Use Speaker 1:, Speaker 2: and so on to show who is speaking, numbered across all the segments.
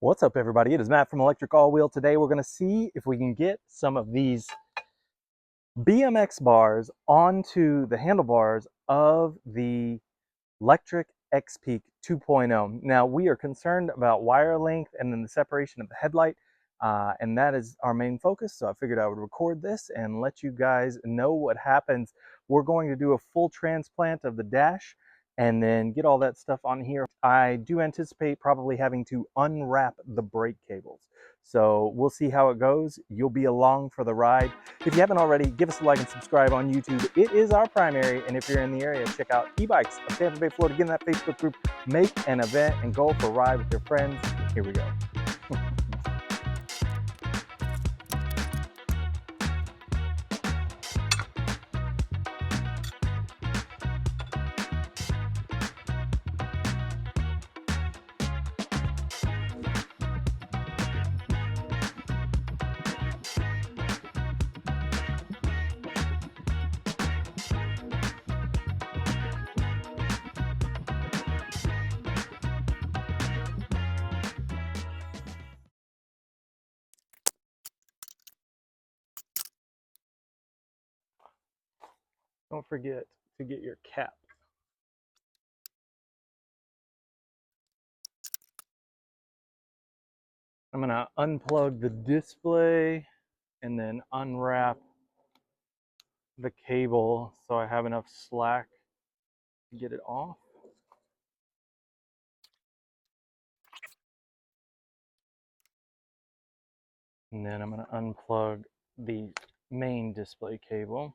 Speaker 1: What's up, everybody? It is Matt from ElectricAllWheel. Today we're going to see if we can get some of these BMX bars onto the handlebars of the Lectric XPeak 2.0. Now, we are concerned about wire length and then the separation of the headlight, and that is our main focus. So I figured I would record this and let you guys know what happens. We're going to do a full transplant of the dash and then get all that stuff on here. I do anticipate probably having to unwrap the brake cables. So we'll see how it goes. You'll be along for the ride. If you haven't already, give us a like and subscribe on YouTube. It is our primary, and if you're in the area, check out e-bikes of Tampa Bay, Florida. Get in that Facebook group, make an event, and go for a ride with your friends. Here we go. Don't forget to get your cap. I'm gonna unplug the display and then unwrap the cable so I have enough slack to get it off. And then I'm gonna unplug the main display cable.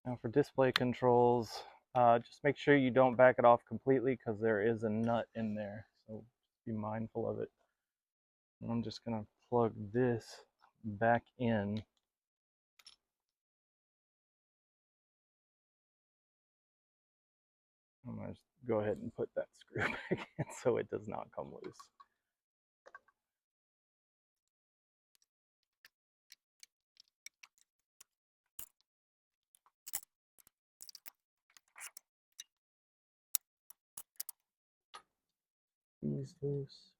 Speaker 1: Now for display controls, just make sure you don't back it off completely because there is a nut in there, so be mindful of it. And I'm just going to plug this back in. I'm going to just go ahead and put that screw back in so it does not come loose. These loose.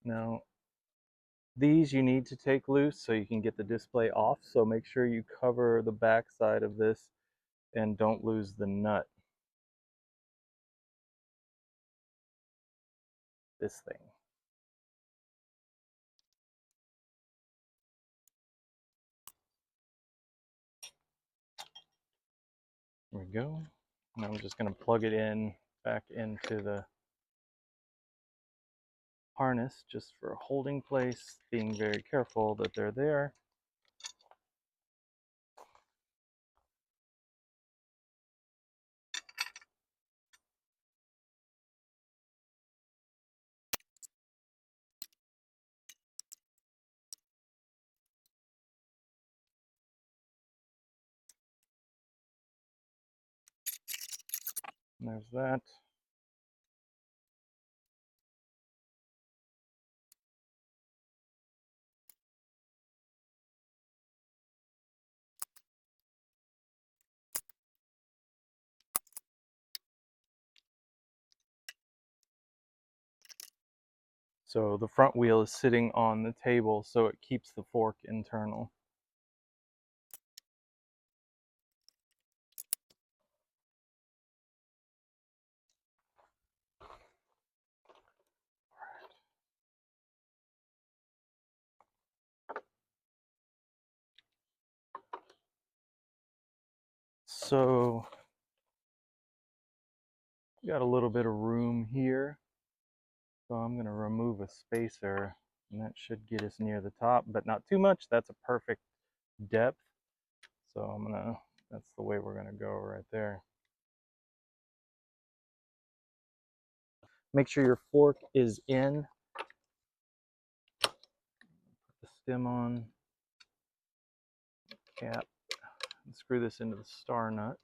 Speaker 1: Now, these you need to take loose so you can get the display off, so make sure you cover the back side of this and don't lose the nut. This thing. There we go. And I'm just going to plug it in back into the harness just for a holding place, being very careful that they're there. And there's that. So the front wheel is sitting on the table, so it keeps the fork internal. So got a little bit of room here. So I'm going to remove a spacer, and that should get us near the top, but not too much. That's a perfect depth. So that's the way we're going to go right there. Make sure your fork is in. Put the stem on, cap, and screw this into the star nut.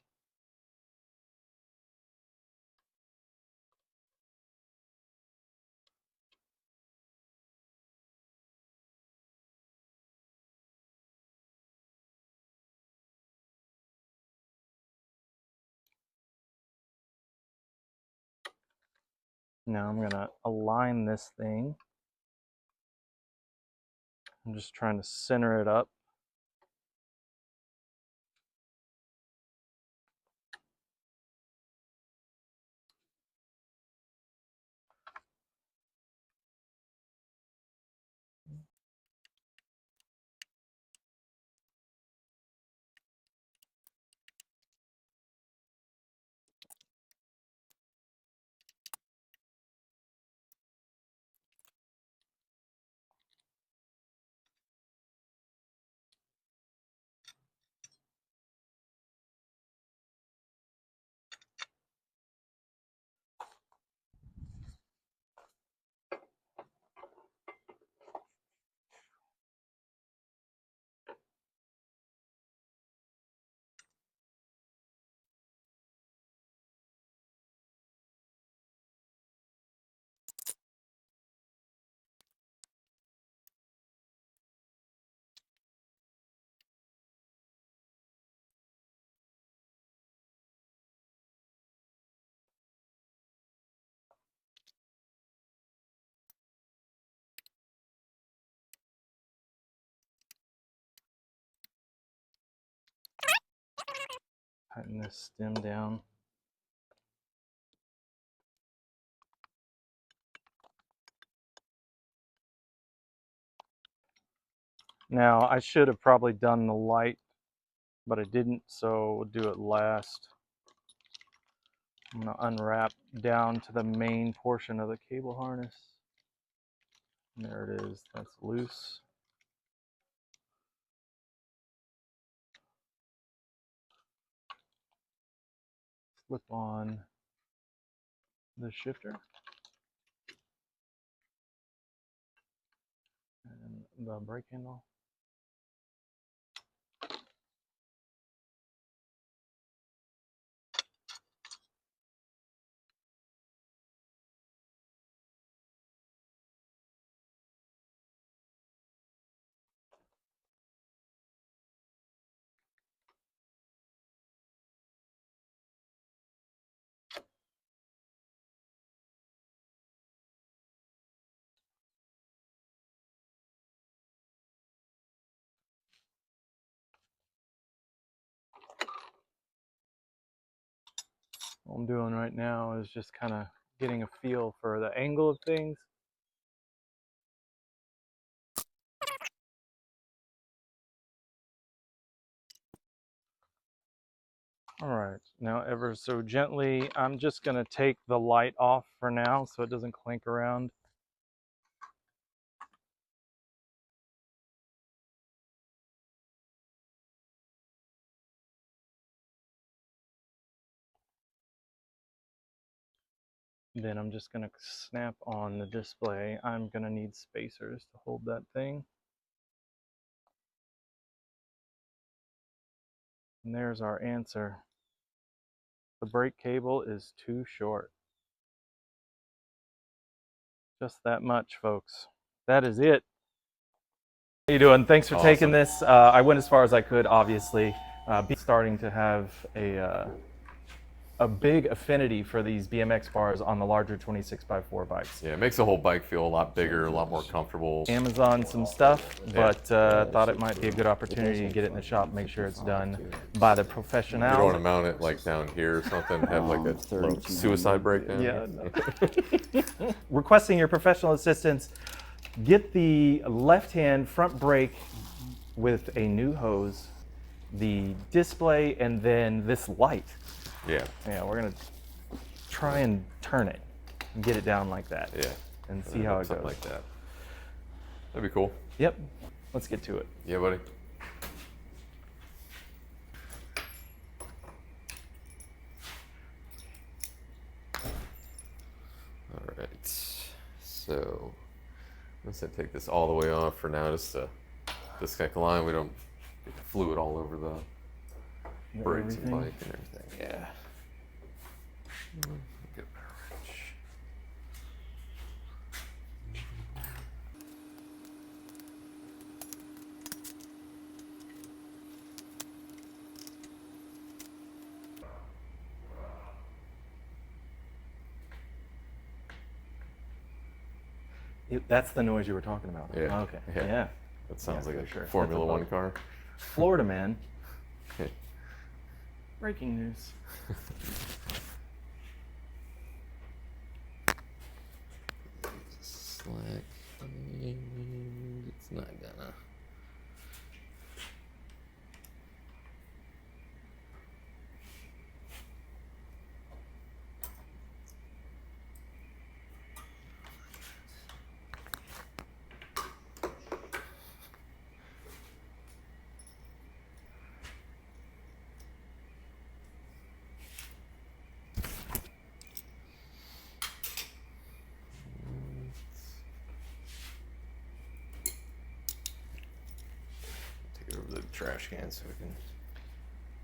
Speaker 1: Now I'm gonna align this thing. I'm just trying to center it up. Tighten this stem down. Now I should have probably done the light, but I didn't, so we'll do it last. I'm gonna unwrap down to the main portion of the cable harness. And there it is, that's loose. Slip on the shifter and the brake handle. What I'm doing right now is just kind of getting a feel for the angle of things. All right, now ever so gently, I'm just gonna take the light off for now so it doesn't clink around. Then I'm just gonna snap on the display. I'm gonna need spacers to hold that thing. And there's our answer. The brake cable is too short. Just that much, folks. That is it. How you doing? Thanks for taking this. I went as far as I could, obviously. Starting to have a big affinity for these BMX bars on the larger 26x4 bikes.
Speaker 2: Yeah, it makes the whole bike feel a lot bigger, a lot more comfortable.
Speaker 1: Amazon some stuff, but thought it might be a good opportunity to get it in the shop, make sure it's done by the professionals.
Speaker 2: You don't want to mount it like down here or something, have like a suicide breakdown.
Speaker 1: Yeah. No. Requesting your professional assistance. Get the left-hand front brake with a new hose, the display, and then this light.
Speaker 2: Yeah.
Speaker 1: Yeah, we're gonna try and turn it and get it down like that.
Speaker 2: Yeah.
Speaker 1: And see how it goes.
Speaker 2: Like that. That'd be cool.
Speaker 1: Yep. Let's get to it.
Speaker 2: Yeah, buddy. All right. So let's take this all the way off for now, just to disconnect the line. We don't get fluid all over the brakes and bike and everything. Yeah. Get a better wrench.
Speaker 1: That's the noise you were talking about.
Speaker 2: Yeah.
Speaker 1: Oh, okay.
Speaker 2: Yeah.
Speaker 1: Yeah.
Speaker 2: That sounds
Speaker 1: Yeah,
Speaker 2: like
Speaker 1: for
Speaker 2: a
Speaker 1: sure.
Speaker 2: Formula
Speaker 1: That's a
Speaker 2: One
Speaker 1: boat.
Speaker 2: car.
Speaker 1: Florida man. Breaking news.
Speaker 2: Slack. It's not gonna. Take it over to the trash can so we can.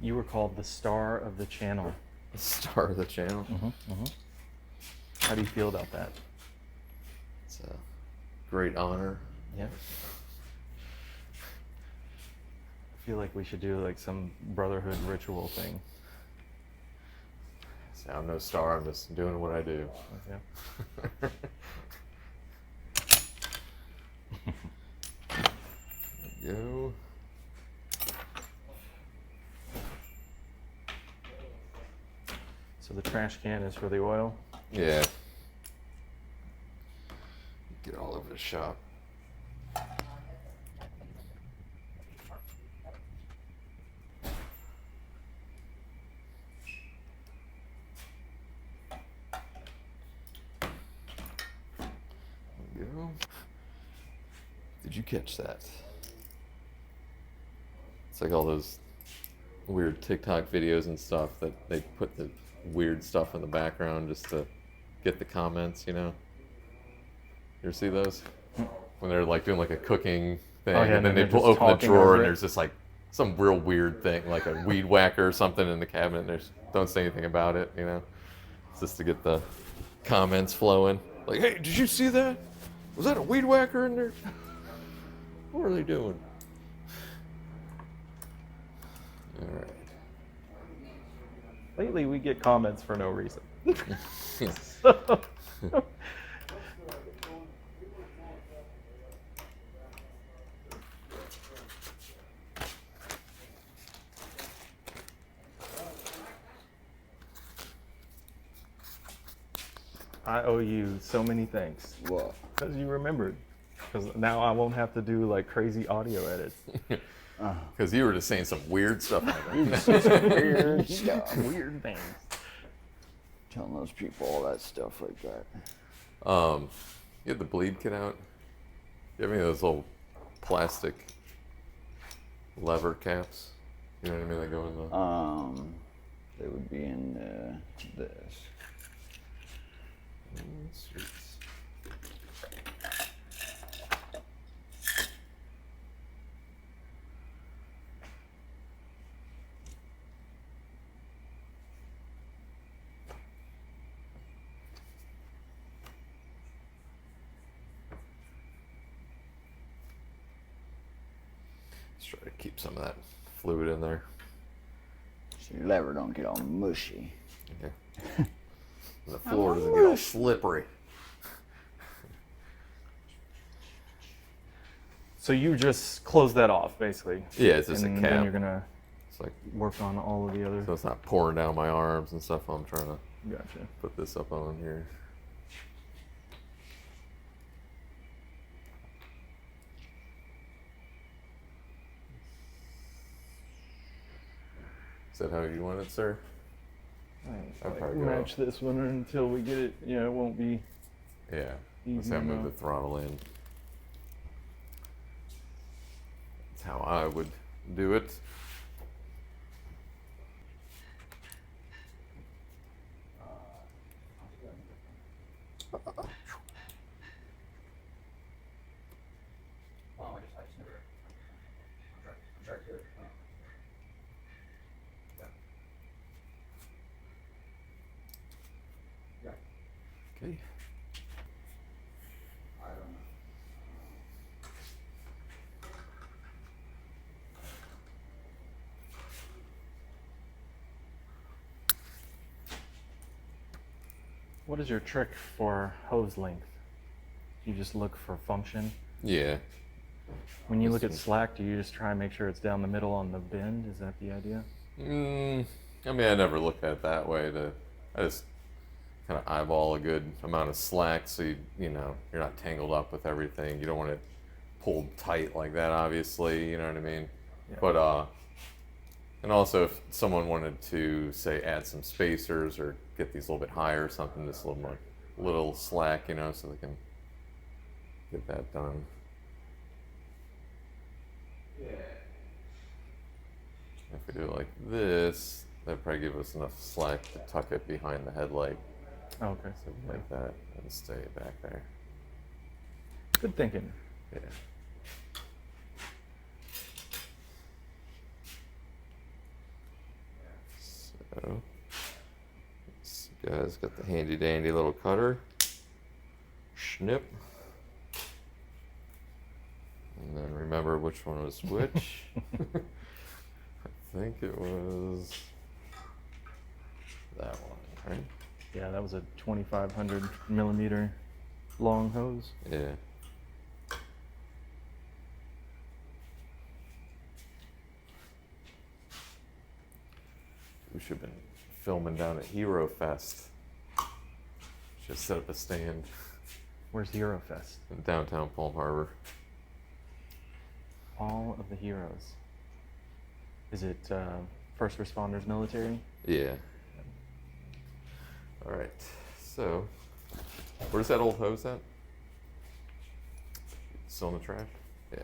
Speaker 1: You were called the star of the channel.
Speaker 2: Star of the channel.
Speaker 1: How do you feel about that?
Speaker 2: It's a great honor.
Speaker 1: Yeah. I feel like we should do like some brotherhood ritual thing.
Speaker 2: So I'm no star. I'm just doing what I do.
Speaker 1: Yeah.
Speaker 2: There we go.
Speaker 1: So the trash can is for the oil.
Speaker 2: Yeah. Get all over the shop. There we go. Did you catch that? It's like all those weird TikTok videos and stuff that they put the weird stuff in the background just to get the comments, you know? You ever see those? When they're like doing like a cooking thing,
Speaker 1: Oh, yeah,
Speaker 2: and then they
Speaker 1: they're just
Speaker 2: open the
Speaker 1: talking
Speaker 2: drawer
Speaker 1: over
Speaker 2: and
Speaker 1: it.
Speaker 2: there's just like some real weird thing, like a weed whacker or something in the cabinet, and there's don't say anything about it, you know? It's just to get the comments flowing. Like, hey, did you see that? Was that a weed whacker in there? What are they doing? All right.
Speaker 1: Lately, we get comments for no reason. I owe you so many things.
Speaker 3: What?
Speaker 1: Because you remembered. Because now I won't have to do like crazy audio edits.
Speaker 2: Because you were just saying some weird stuff.
Speaker 3: Weird stuff.
Speaker 1: Weird things.
Speaker 3: Telling those people all that stuff like that.
Speaker 2: You had the bleed kit out. You have any of those little plastic lever caps? You know what I mean? They go in the.
Speaker 3: They would be in this.
Speaker 2: Streets. Let's try to keep some of that fluid in there.
Speaker 3: So your lever don't get all mushy.
Speaker 2: Okay. And the floor doesn't get all slippery.
Speaker 1: So you just close that off, basically.
Speaker 2: Yeah, it's just
Speaker 1: and
Speaker 2: a
Speaker 1: then
Speaker 2: cap.
Speaker 1: you're gonna
Speaker 2: It's like
Speaker 1: work on all of the other.
Speaker 2: so it's not pouring down my arms and stuff while I'm trying to
Speaker 1: Gotcha.
Speaker 2: put this up on here. Is that how you want it, sir? I'd
Speaker 1: Like,
Speaker 2: probably go-
Speaker 1: match this one until we get it. Yeah, it won't be.
Speaker 2: Yeah. Let's
Speaker 1: Easy
Speaker 2: have move the
Speaker 1: enough.
Speaker 2: throttle in. That's how I would do it. Okay.
Speaker 1: What is your trick for hose length? You just look for function.
Speaker 2: Yeah.
Speaker 1: When you look at slack, do you just try and make sure it's down the middle on the bend? Is that the idea?
Speaker 2: I mean, I never looked at it that way. I just kind of eyeball a good amount of slack, so you know you're not tangled up with everything. You don't want it pulled tight like that, obviously. You know what I mean?
Speaker 1: Yeah.
Speaker 2: But and also if someone wanted to say add some spacers or get these a little bit higher or something, just a little more, little slack, you know, so they can get that done. If we do it like this, that'd probably give us enough slack to tuck it behind the headlight.
Speaker 1: Okay.
Speaker 2: So like that and stay back there.
Speaker 1: Good thinking.
Speaker 2: Yeah. So, this guy's got the handy dandy little cutter. Snip. And then remember which one was which. I think it was that one, right?
Speaker 1: Yeah, that was a 2,500 millimeter long hose.
Speaker 2: Yeah. We should have been filming down at Hero Fest. Should set up a stand
Speaker 1: Where's Hero Fest?
Speaker 2: in downtown Palm Harbor.
Speaker 1: All of the heroes. Is it first responders, military?
Speaker 2: Yeah. All right. So, where's that old hose at? Still in the trash? Yeah.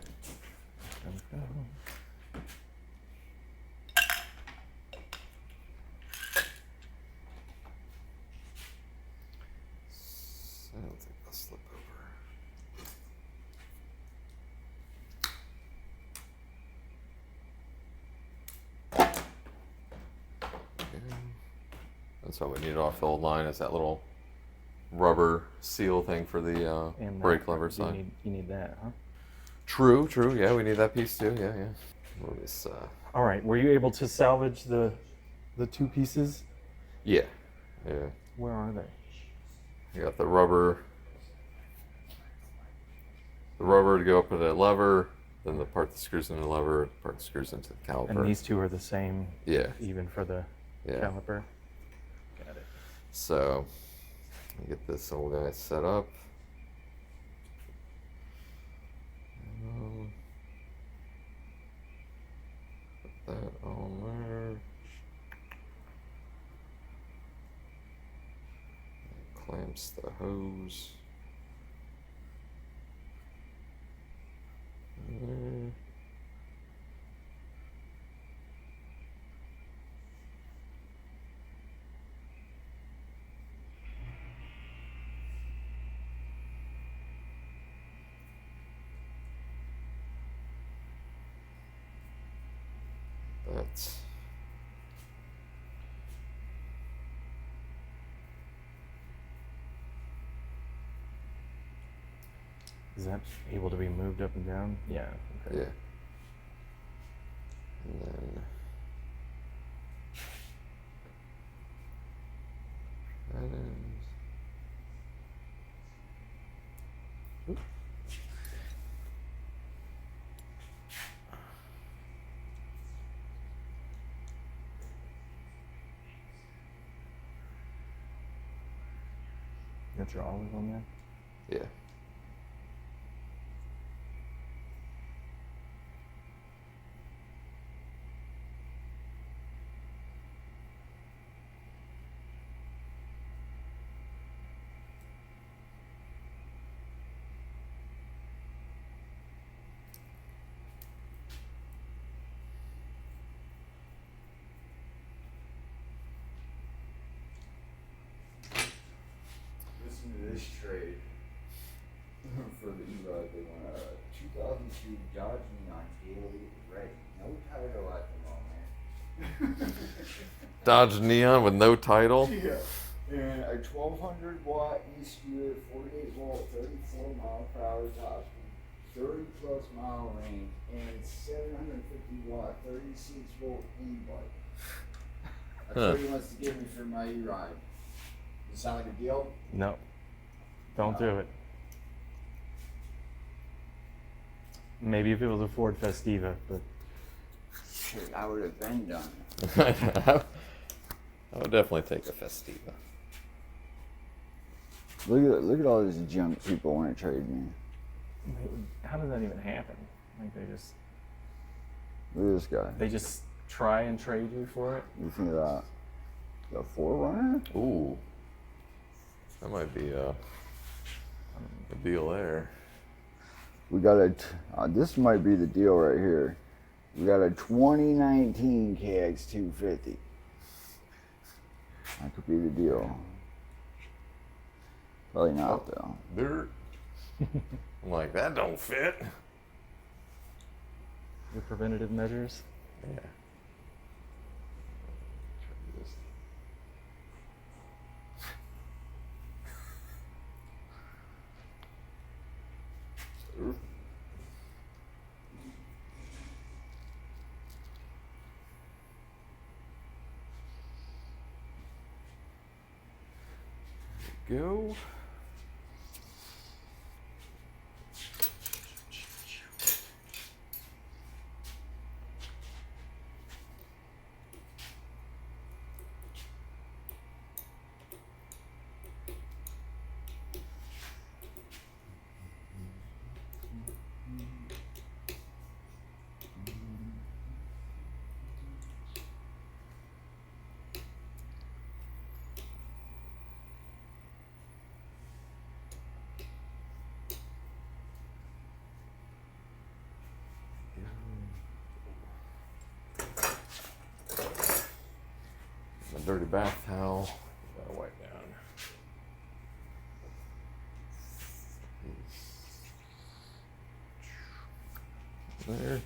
Speaker 2: So, I'll take the slip over. That's what we need off the old line, is that little rubber seal thing for the
Speaker 1: And
Speaker 2: brake lever side.
Speaker 1: You need that, huh?
Speaker 2: True. Yeah, we need that piece too. Yeah. Let me
Speaker 1: All right. Were you able to salvage the two pieces?
Speaker 2: yeah.
Speaker 1: Where are they?
Speaker 2: You got the rubber to go up with the lever, then the part that screws into the lever, the part that screws into the caliper.
Speaker 1: And these two are the same.
Speaker 2: Yeah.
Speaker 1: Even for the caliper. Got it.
Speaker 2: So, let me get this old guy set up. Put that on there. Clamps the hose. There. That's
Speaker 1: Is that able to be moved up and down? Yeah. Okay.
Speaker 2: yeah. And then that is. Oop.
Speaker 1: Got your olive on there?
Speaker 2: Yeah.
Speaker 3: Listen to this trade for the E-Rod. They want a 2002 Dodge Neon Daily Red. No title at the moment.
Speaker 2: Dodge Neon with no title.
Speaker 3: Yeah. And a 1200 watt e-scooter, 48 volt, 34 mile per hour top speed, 30 plus mile range, and 750 watt, 36 volt e-bike. That's what he wants to give me for my e-ride. Does it sound like a deal?
Speaker 1: No. Don't do it. Maybe if it was a Ford Festiva, but
Speaker 3: Shit, I would have been done.
Speaker 2: I would definitely take a Festiva.
Speaker 3: Look at all this junk people want to trade me.
Speaker 1: how does that even happen? Like
Speaker 3: Look at this guy.
Speaker 1: they just try and trade you for it?
Speaker 3: You think of that? The Forerunner?
Speaker 2: Ooh, that might be a deal there.
Speaker 3: We got this might be the deal right here. We got a 2019 KX250. That could be the deal. Probably not though.
Speaker 2: Dirt. I'm like, that don't fit.
Speaker 1: Your preventative measures?
Speaker 2: Yeah. Go. My dirty bath towel. Gotta wipe down. There.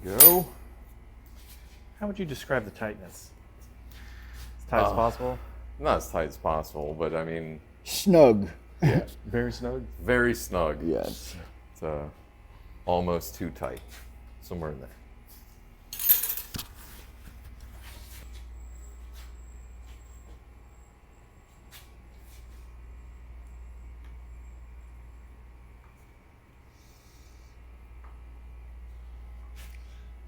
Speaker 2: Go.
Speaker 1: How would you describe the tightness? As tight as possible?
Speaker 2: Not as tight as possible, but I mean,
Speaker 3: Snug.
Speaker 2: yeah,
Speaker 1: Very snug?
Speaker 2: very snug.
Speaker 3: Yes.
Speaker 2: It's almost too tight. Somewhere in there.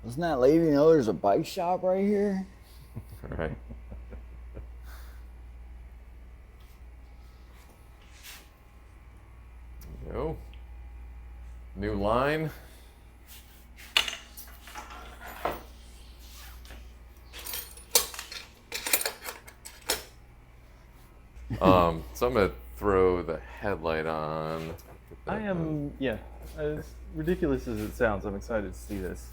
Speaker 3: Doesn't that lady know there's a bike shop right here?
Speaker 2: All right. There we go. New line. So I'm gonna throw the headlight on.
Speaker 1: I am, yeah. As ridiculous as it sounds, I'm excited to see this.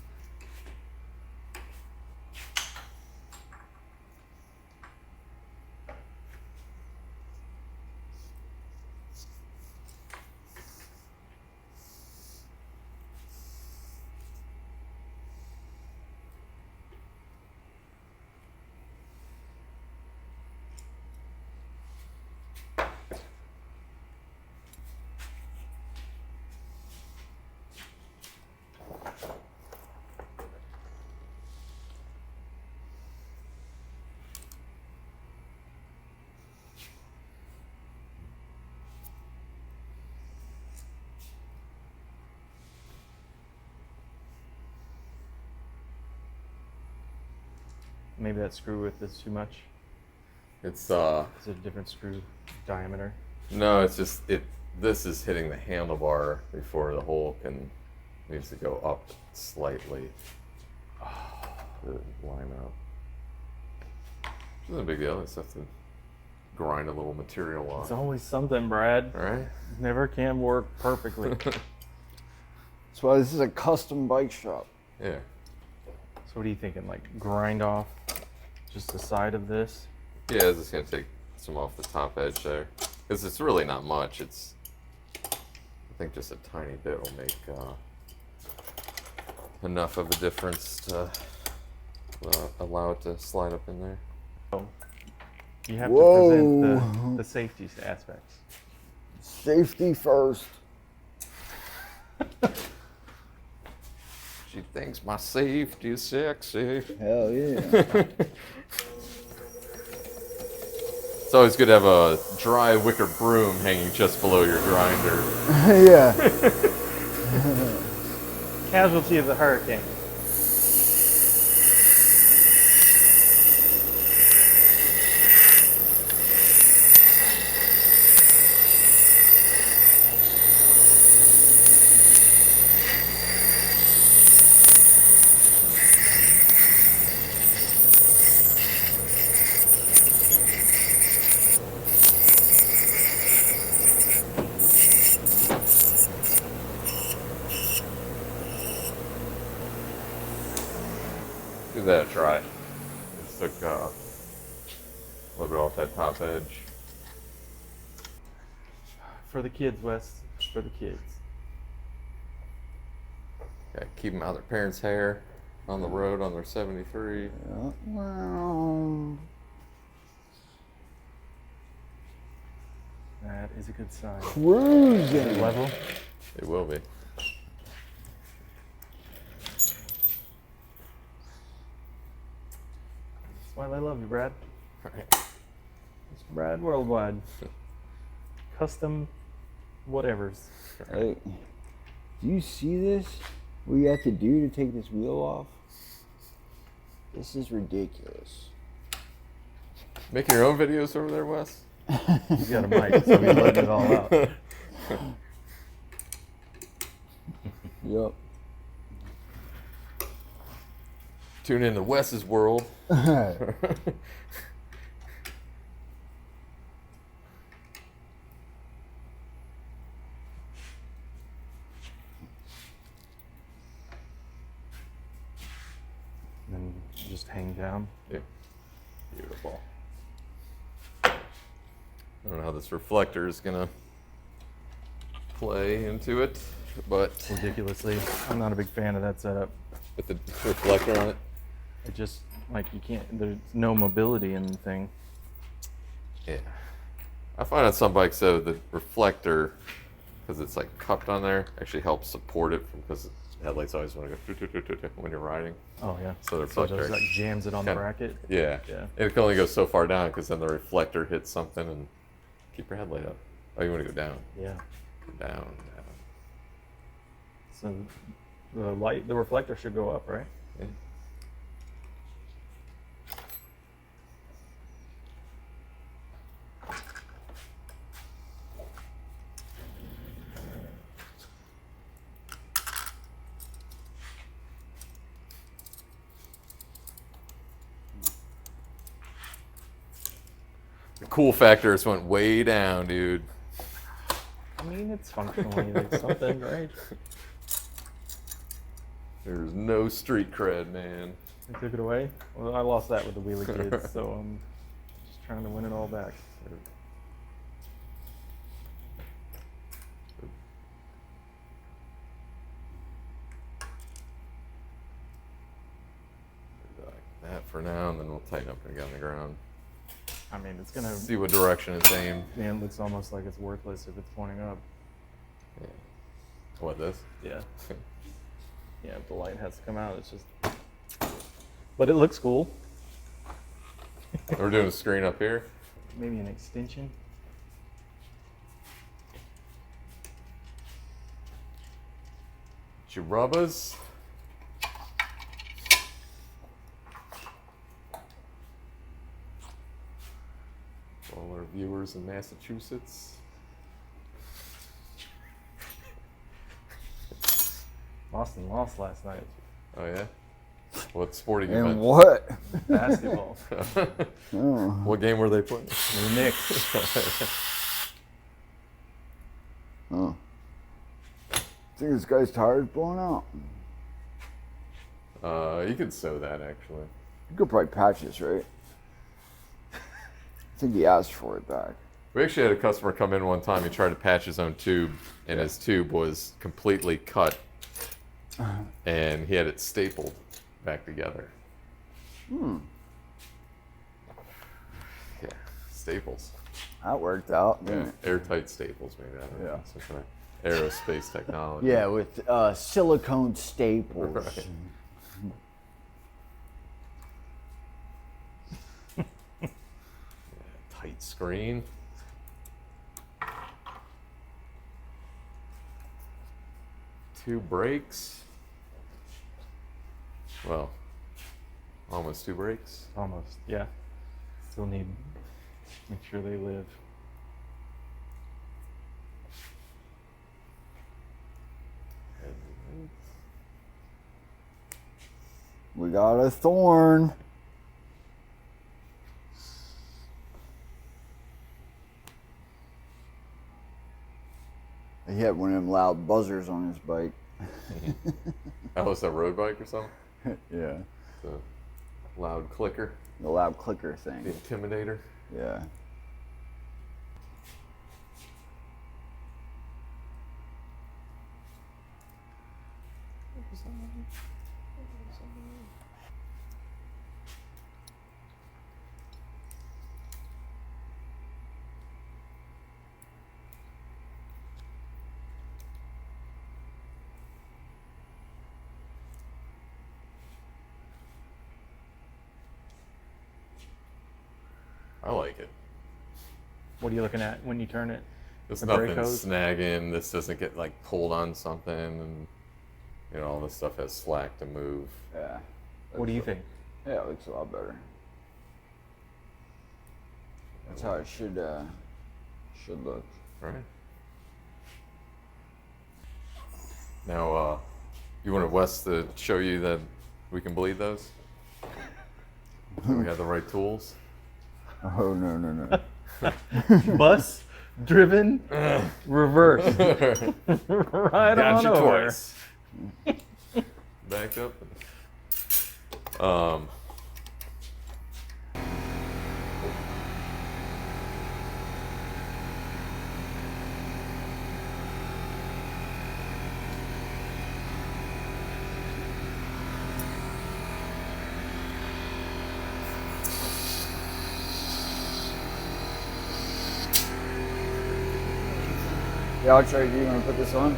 Speaker 1: Maybe that screw width is too much.
Speaker 2: It's
Speaker 1: Is it a different screw diameter?
Speaker 2: no, it's just this is hitting the handlebar before the hole needs to go up slightly to line up. This isn't a big deal. I just have to grind a little material
Speaker 1: It's
Speaker 2: on.
Speaker 1: always something, Brad.
Speaker 2: All right.
Speaker 1: Never can work perfectly.
Speaker 3: That's why this is a custom bike shop.
Speaker 2: Yeah.
Speaker 1: So what are you thinking? Like grind off Just the side of this.
Speaker 2: Yeah, it's just gonna take some off the top edge there, because it's really not much. It's, I think, just a tiny bit will make enough of a difference to allow it to slide up in there.
Speaker 1: You have to present the safety aspects.
Speaker 3: Safety first.
Speaker 2: She thinks my safety is sexy.
Speaker 3: Hell yeah.
Speaker 2: It's always good to have a dry wicker broom hanging just below your grinder.
Speaker 3: Yeah.
Speaker 1: Casualty of the hurricane.
Speaker 2: Give that a try. Just took a little bit off that top edge.
Speaker 1: For the kids, Wes. For the kids.
Speaker 2: Okay, keep them out of their parents' hair on the road on their 73.
Speaker 3: Well,
Speaker 1: That is a good sign.
Speaker 3: cruising.
Speaker 1: Level.
Speaker 2: It will be.
Speaker 1: That's why I love you, Brad.
Speaker 2: Alright.
Speaker 1: It's Brad Worldwide. Custom whatevers.
Speaker 3: Hey, do you see this? What you have to do to take this wheel off? This is ridiculous.
Speaker 2: Making your own videos over there, Wes?
Speaker 1: He's got a mic, so he's letting it all out.
Speaker 3: Yup.
Speaker 2: Tune in to Wes's world.
Speaker 1: And then just hang down.
Speaker 2: Yeah. Beautiful. I don't know how this reflector is gonna play into it, but
Speaker 1: Ridiculously. I'm not a big fan of that setup.
Speaker 2: with the reflector on it,
Speaker 1: It just, like, you can't, there's no mobility in the thing.
Speaker 2: yeah. I find on some bikes though the reflector, because it's like cupped on there, actually helps support it because headlights always want to go when you're riding.
Speaker 1: Oh, yeah.
Speaker 2: So the
Speaker 1: So it
Speaker 2: reflector,
Speaker 1: just, like, jams it on the
Speaker 2: Kinda-
Speaker 1: bracket.
Speaker 2: yeah,
Speaker 1: Yeah.
Speaker 2: it can only go so far down because then the reflector hits something and keep your headlight up. Oh, you want to go down,
Speaker 1: Yeah.
Speaker 2: down, down.
Speaker 1: So the reflector should go up, right?
Speaker 2: Yeah. The cool factors went way down, dude.
Speaker 1: I mean, it's functionally like something, right?
Speaker 2: There's no street cred, man.
Speaker 1: They took it away. Well, I lost that with the wheelie kids, so I'm just trying to win it all back.
Speaker 2: Like that for now, and then we'll tighten up and get on the ground.
Speaker 1: I mean, it's gonna.
Speaker 2: See what direction it's aimed.
Speaker 1: Man, it looks almost like it's worthless if it's pointing up.
Speaker 2: Yeah. What, this?
Speaker 1: Yeah. Yeah, if the light has to come out, it's just. But it looks cool.
Speaker 2: We're doing a screen up here.
Speaker 1: Maybe an extension.
Speaker 2: Chirubbas. All our viewers in Massachusetts.
Speaker 1: Boston lost last night.
Speaker 2: Oh yeah. What sporting
Speaker 3: And
Speaker 2: event?
Speaker 3: what?
Speaker 1: Basketball.
Speaker 3: Oh.
Speaker 2: What game were they playing?
Speaker 1: The Knicks.
Speaker 3: Oh. Think this guy's tires blowing out.
Speaker 2: You could sew that actually.
Speaker 3: You could probably patch this, right? I think he asked for it back.
Speaker 2: We actually had a customer come in one time. He tried to patch his own tube, and his tube was completely cut, and he had it stapled back together.
Speaker 3: Hmm.
Speaker 2: Yeah, staples.
Speaker 3: That worked out,
Speaker 2: Yeah,
Speaker 3: didn't it?
Speaker 2: airtight staples, maybe. I don't know. Some kind of aerospace technology.
Speaker 3: Yeah, with silicone staples.
Speaker 2: Right. Tight screen. Two brakes. Well, almost two brakes.
Speaker 1: Almost, yeah. Still need make sure they live.
Speaker 3: We got a thorn. He had one of them loud buzzers on his bike.
Speaker 2: That was a road bike or something?
Speaker 3: Yeah.
Speaker 2: The loud clicker.
Speaker 3: The loud clicker
Speaker 2: The
Speaker 3: thing.
Speaker 2: Intimidator.
Speaker 3: Yeah.
Speaker 2: I like it.
Speaker 1: What are you looking at when you turn it?
Speaker 2: There's
Speaker 1: The
Speaker 2: nothing
Speaker 1: brake hose?
Speaker 2: snagging. This doesn't get like pulled on something, and you know all this stuff has slack to move.
Speaker 3: Yeah.
Speaker 1: What do you think?
Speaker 3: Yeah, it looks a lot better. That's how it should look.
Speaker 2: Right. Now, you wanted Wes to show you that we can bleed those? That we have the right tools?
Speaker 3: Oh no.
Speaker 1: Bus driven reverse. Right
Speaker 2: Got
Speaker 1: on
Speaker 2: you
Speaker 1: over.
Speaker 2: twice. Back up.
Speaker 3: Yeah, I'll trade you. You want to put this on?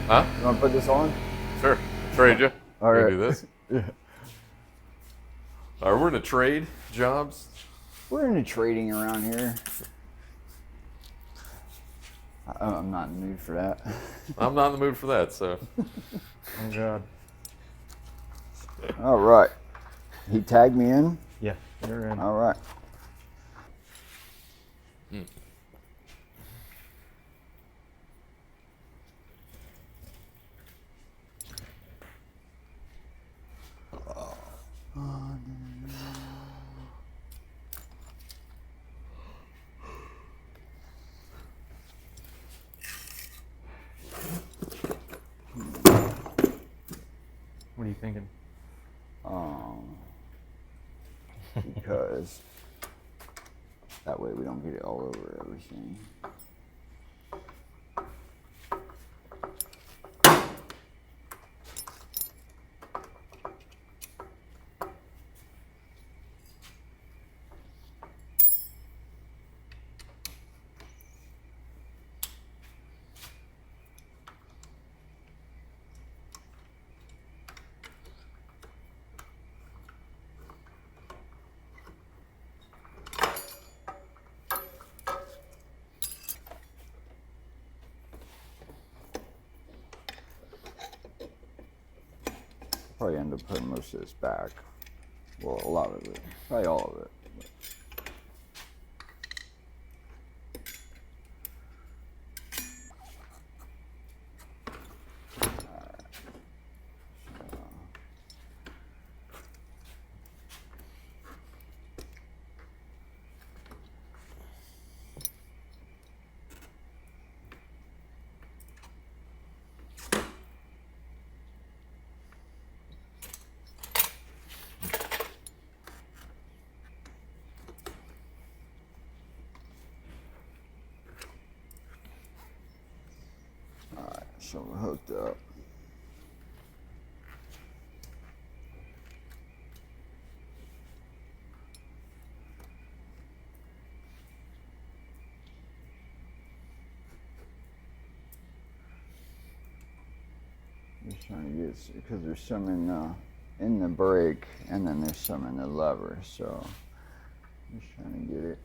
Speaker 2: Huh?
Speaker 3: You want to put this on?
Speaker 2: Sure. Trade you.
Speaker 3: All
Speaker 2: Wanna
Speaker 3: right.
Speaker 2: do this?
Speaker 3: Yeah.
Speaker 2: All right, we're gonna trade jobs.
Speaker 3: We're into trading around here. I'm not in the mood for that.
Speaker 2: I'm not in the mood for that, so.
Speaker 1: Oh God.
Speaker 3: All right. He tagged me in.
Speaker 1: Yeah, you're in.
Speaker 3: All right.
Speaker 1: What are you thinking?
Speaker 3: Because that way we don't get it all over everything. Probably end up putting most of this back. Well, a lot of it. Probably all of it. So we're hooked up. Just trying to get, because there's some in the brake, and then there's some in the lever. So just trying to get it,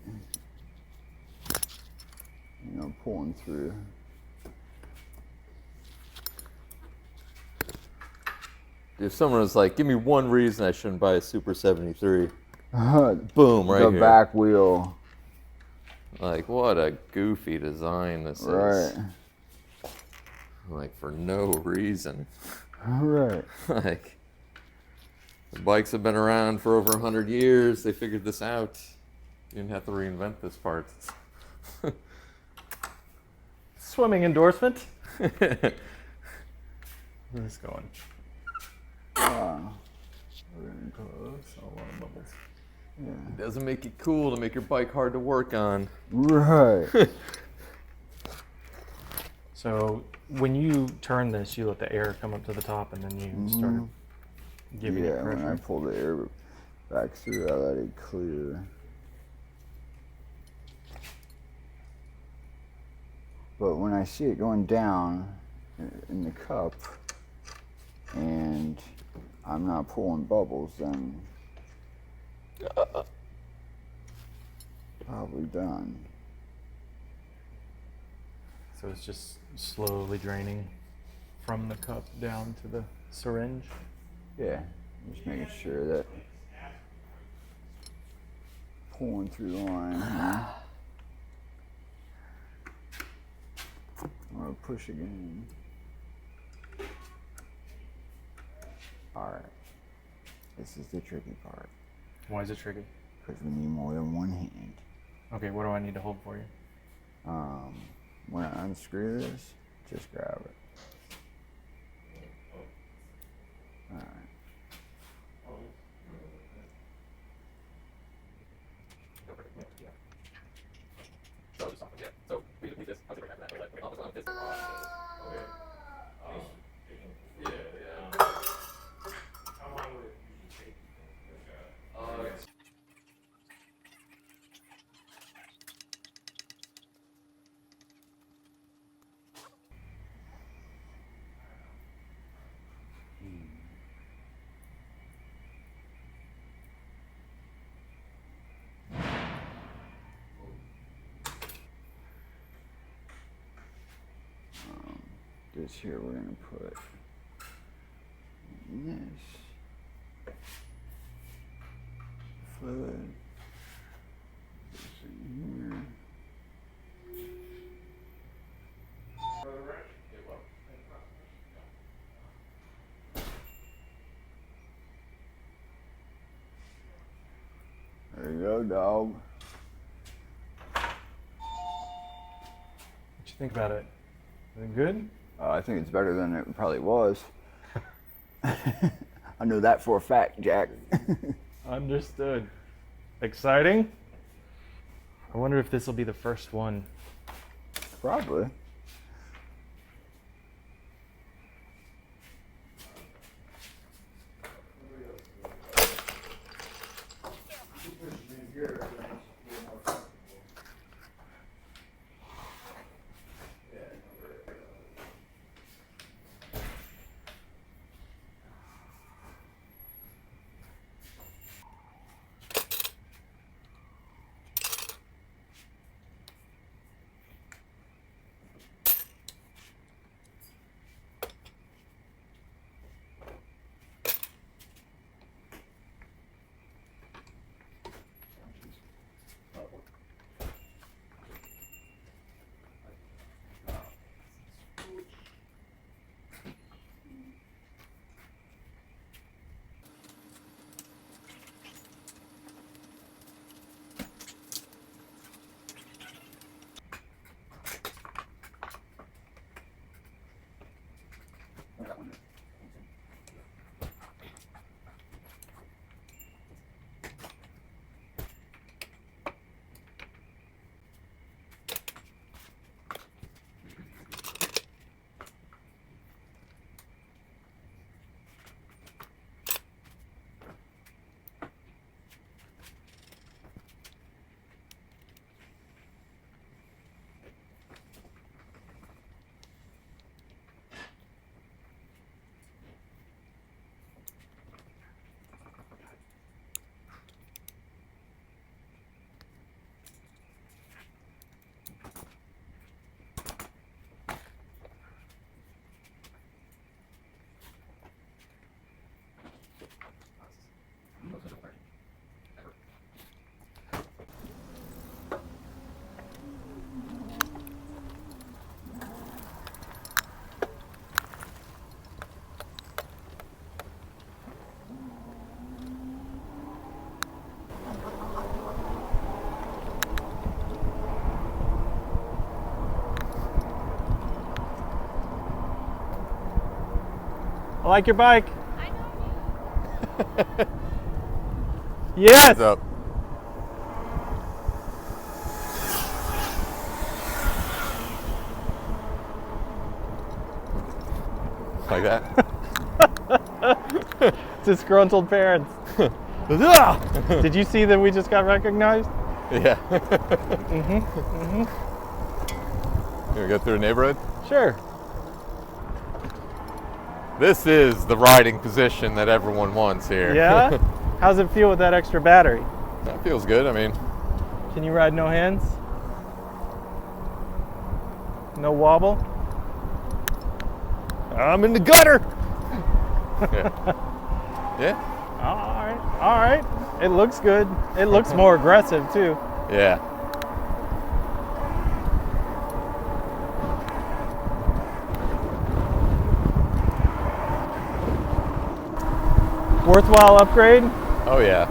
Speaker 3: pulling through.
Speaker 2: If someone was like, give me one reason I shouldn't buy a Super 73, boom, right
Speaker 3: the
Speaker 2: here.
Speaker 3: back wheel.
Speaker 2: Like, what a goofy design this is. Like, for no reason.
Speaker 3: Right.
Speaker 2: Like, the bikes have been around for over 100 years. They figured this out. You didn't have to reinvent this part.
Speaker 1: Swimming endorsement. Where's this going?
Speaker 3: We're getting close.
Speaker 1: A lot of bubbles.
Speaker 3: Yeah.
Speaker 2: It doesn't make it cool to make your bike hard to work on.
Speaker 3: Right.
Speaker 1: So when you turn this, you let the air come up to the top, and then you start giving it pressure.
Speaker 3: When I pull the air back through, I let it clear. But when I see it going down in the cup, and I'm not pulling bubbles, then probably done.
Speaker 1: So it's just slowly draining from the cup down to the syringe.
Speaker 3: Yeah, just making sure that pulling through the line. Or push again. Alright. This is the tricky part.
Speaker 1: Why is it tricky?
Speaker 3: Because we need more than one hand.
Speaker 1: Okay, what do I need to hold for you?
Speaker 3: When I unscrew this, just grab it. Alright. This here we're going to put in this fluid. This in here. There you go, dog.
Speaker 1: What you think about it? Is it good?
Speaker 3: I think it's better than it probably was. I know that for a fact, Jack.
Speaker 1: Understood. Exciting? I wonder if this will be the first one.
Speaker 3: Probably.
Speaker 1: like your bike.
Speaker 4: I know.
Speaker 1: Yes.
Speaker 2: What's up? Like that?
Speaker 1: Disgruntled parents. Did you see that we just got recognized?
Speaker 2: Yeah. You wanna go through the neighborhood?
Speaker 1: Sure.
Speaker 2: This is the riding position that everyone wants here.
Speaker 1: Yeah? How's it feel with that extra battery?
Speaker 2: That feels good. I mean,
Speaker 1: Can you ride no hands? No wobble? I'm in the gutter!
Speaker 2: yeah.
Speaker 1: All right. It looks good. It looks more aggressive too.
Speaker 2: Yeah.
Speaker 1: Worthwhile upgrade?
Speaker 2: Oh yeah.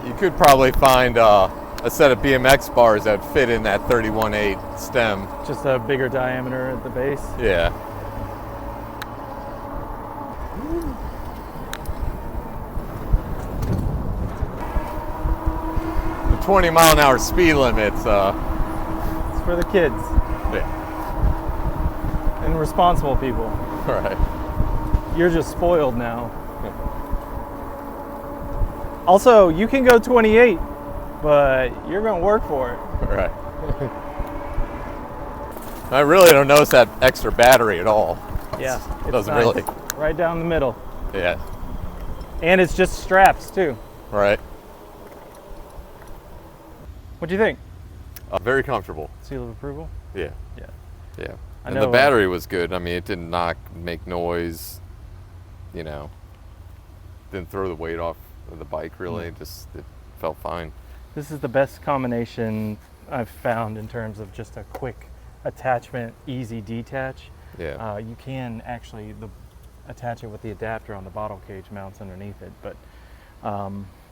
Speaker 2: You could probably find a set of BMX bars that fit in that 31/8 stem.
Speaker 1: Just a bigger diameter at the base.
Speaker 2: Yeah. The 20-mile-an-hour speed limit's
Speaker 1: It's for the kids
Speaker 2: yeah.
Speaker 1: and responsible people.
Speaker 2: All right.
Speaker 1: You're just spoiled now. Also, you can go 28, but you're going to work for it.
Speaker 2: All right. I really don't notice that extra battery at all.
Speaker 1: Yeah,
Speaker 2: It doesn't really.
Speaker 1: Right down the middle.
Speaker 2: Yeah.
Speaker 1: And it's just straps too.
Speaker 2: Right.
Speaker 1: What do you think?
Speaker 2: Very comfortable.
Speaker 1: Seal of approval?
Speaker 2: Yeah.
Speaker 1: Yeah.
Speaker 2: Yeah.
Speaker 1: I
Speaker 2: And
Speaker 1: know,
Speaker 2: the battery was good. I mean, it didn't make noise, you know. Didn't throw the weight off of the bike really. Just it felt fine.
Speaker 1: This is the best combination I've found in terms of just a quick attachment, easy detach.
Speaker 2: Yeah.
Speaker 1: You can actually attach it with the adapter on the bottle cage mounts underneath it, but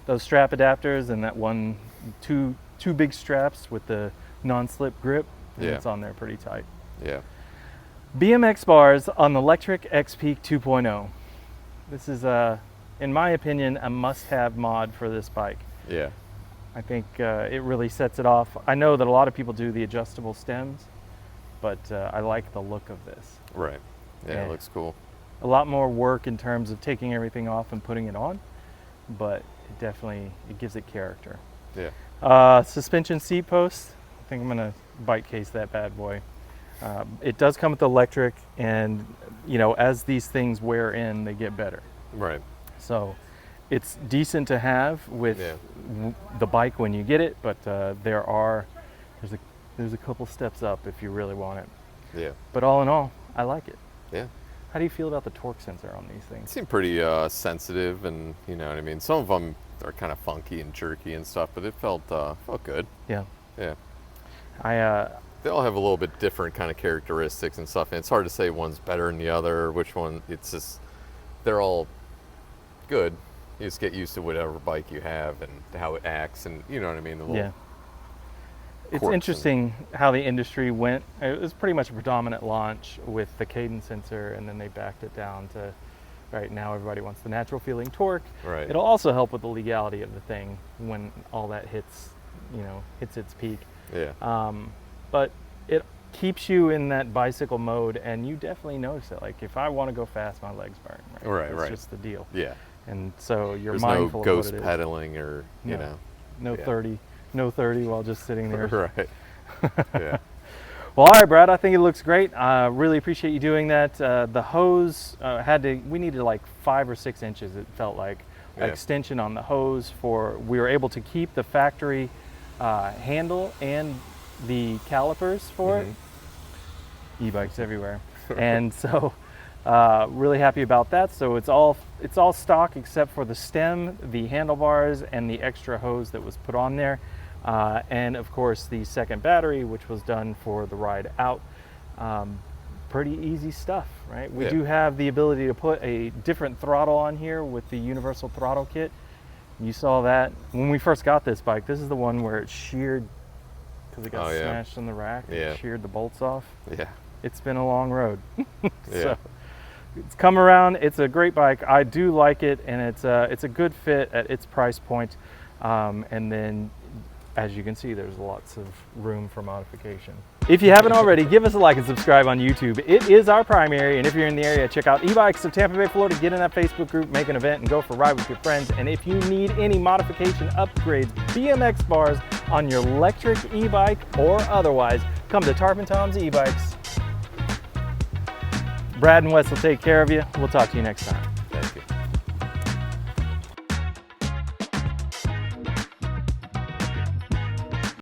Speaker 1: those strap adapters and that two big straps with the non-slip grip, and
Speaker 2: Yeah.
Speaker 1: it's on there pretty tight.
Speaker 2: Yeah.
Speaker 1: BMX bars on the Lectric XPeak 2.0. This is in my opinion, a must-have mod for this bike.
Speaker 2: Yeah.
Speaker 1: I think it really sets it off. I know that a lot of people do the adjustable stems, but I like the look of this.
Speaker 2: Right. Yeah,
Speaker 1: Yeah.
Speaker 2: it looks cool.
Speaker 1: A lot more work in terms of taking everything off and putting it on, but it gives it character.
Speaker 2: Yeah.
Speaker 1: Suspension seat post. I think I'm gonna bike case that bad boy. It does come with electric, and you know, as these things wear in, they get better.
Speaker 2: Right.
Speaker 1: So it's decent to have with
Speaker 2: Yeah.
Speaker 1: the bike when you get it, but there's a couple steps up if you really want it.
Speaker 2: Yeah.
Speaker 1: But all in all, I like it.
Speaker 2: Yeah.
Speaker 1: How do you feel about the torque sensor on these
Speaker 2: It
Speaker 1: things?
Speaker 2: seemed pretty sensitive, and you know what I mean. Some of them are kind of funky and jerky and stuff, but it felt good.
Speaker 1: Yeah.
Speaker 2: Yeah.
Speaker 1: I
Speaker 2: They all have a little bit different kind of characteristics and stuff, and it's hard to say one's better than the other, which one. It's just they're all good. You just get used to whatever bike you have and how it acts, and you know what I mean. The little
Speaker 1: yeah. It's
Speaker 2: quirks
Speaker 1: interesting how the industry went. It was pretty much a predominant launch with the cadence sensor, and then they backed it down to right now everybody wants the natural feeling torque.
Speaker 2: Right.
Speaker 1: It'll also help with the legality of the thing when all that hits its peak.
Speaker 2: Yeah.
Speaker 1: But it keeps you in that bicycle mode, and you definitely notice it. Like if I want to go fast, my legs burn.
Speaker 2: Right,
Speaker 1: That's
Speaker 2: right.
Speaker 1: just the deal.
Speaker 2: Yeah.
Speaker 1: And so you're
Speaker 2: There's no
Speaker 1: mindful of
Speaker 2: ghost
Speaker 1: what it is.
Speaker 2: pedaling or you
Speaker 1: No.
Speaker 2: know.
Speaker 1: No
Speaker 2: Yeah.
Speaker 1: 30 while just sitting there.
Speaker 2: Right. Yeah.
Speaker 1: Well, all right, Brad, I think it looks great. I really appreciate you doing that. The hose we needed like 5 or 6 inches, it felt like,
Speaker 2: Yeah.
Speaker 1: extension on the hose we were able to keep the factory handle and the calipers for it. E-bikes everywhere. And so really happy about that. So it's all stock except for the stem, the handlebars, and the extra hose that was put on there. And of course the second battery, which was done for the ride out. Pretty easy stuff, right? We
Speaker 2: Yeah.
Speaker 1: do have the ability to put a different throttle on here with the universal throttle kit. You saw that when we first got this bike. This is the one where it sheared because it got
Speaker 2: Oh, yeah.
Speaker 1: smashed on the rack and
Speaker 2: Yeah.
Speaker 1: sheared the bolts off.
Speaker 2: Yeah.
Speaker 1: It's been a long road.
Speaker 2: Yeah.
Speaker 1: It's come around. It's a great bike. I do like it, and it's a good fit at its price point. And then, as you can see, there's lots of room for modification. If you haven't already, give us a like and subscribe on YouTube. It is our primary, and if you're in the area, check out E-Bikes of Tampa Bay, Florida. Get in that Facebook group, make an event, and go for a ride with your friends. And if you need any modification, upgrades, BMX bars on your electric e-bike or otherwise, come to Tarpon Tom's E-Bikes. Brad and Wes will take care of you. We'll talk to you next time.